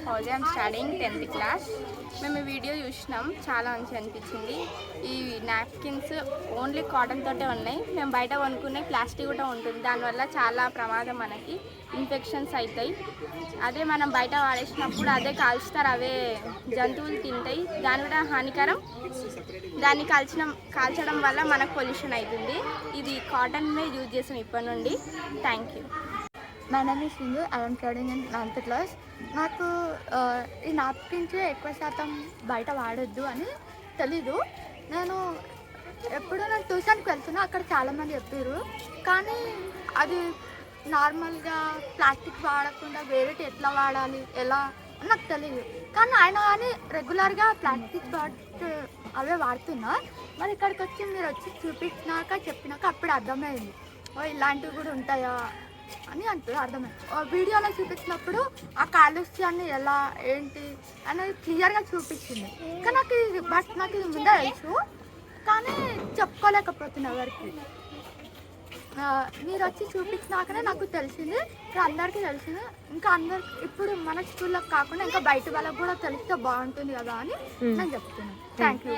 Fauji, I'm studying 10th class. మేము ఈ video చూసినాం, చాలా మంచిగా అనిపించింది. ఈ నాప్కిన్స్ ఓన్లీ కాటన్ తోటే ఉన్నాయి. మేము బయట కొనుక్కునే ప్లాస్టిక్ కూడా ఉంటుంది, దానివల్ల చాలా ప్రమాదం, మనకి ఇన్ఫెక్షన్స్ అవుతాయి. అదే మనం బయట వాడేసినప్పుడు అదే కాల్చుతారు, అవే జంతువులు తింటాయి, దాని కూడా హానికరం. దాన్ని కాల్చడం వల్ల మనకు పొల్యూషన్ అవుతుంది. ఇది కాటన్నే యూజ్ చేసాం ఇప్పటి నుండి. Thank you. My name is Sindhu, I'm studying in 9th class. నాకు ఈ నాప్కిన్స్ ఎక్కువ శాతం బయట వాడొద్దు అని తెలీదు. నేను ట్యూషన్కి వెళ్తున్నా, అక్కడ చాలామంది చెప్పారు, కానీ అది నార్మల్గా ప్లాస్టిక్ వాడకుండా వేరేటి ఎట్లా వాడాలి ఎలా అని నాకు తెలియదు. కానీ రెగ్యులర్గా ప్లాస్టిక్ అవే వాడుతున్నా. మరి ఇక్కడికి వచ్చి మీరు వచ్చి చెప్పినాక అప్పుడు అర్థమైంది, ఓ ఇలాంటివి కూడా ఉంటాయా అని అర్థమైంది. వీడియోలో చూపించినప్పుడు ఆ కాలుష్యాన్ని ఎలా ఏంటి అనేది క్లియర్గా చూపించింది. కానీ నాకు ఇది ముందే తెలుసు, కానీ చెప్పుకోలేకపోతున్నా ఎవరికి. మీరు వచ్చి చూపించినాకనే నాకు తెలిసింది, ఇప్పుడు అందరికీ తెలిసింది. ఇంకా ఇప్పుడు మన స్కూల్లో కాకుండా ఇంకా బయట వాళ్ళకి కూడా తెలిస్తే బాగుంటుంది కదా అని నేను చెప్తున్నాను. Thank you.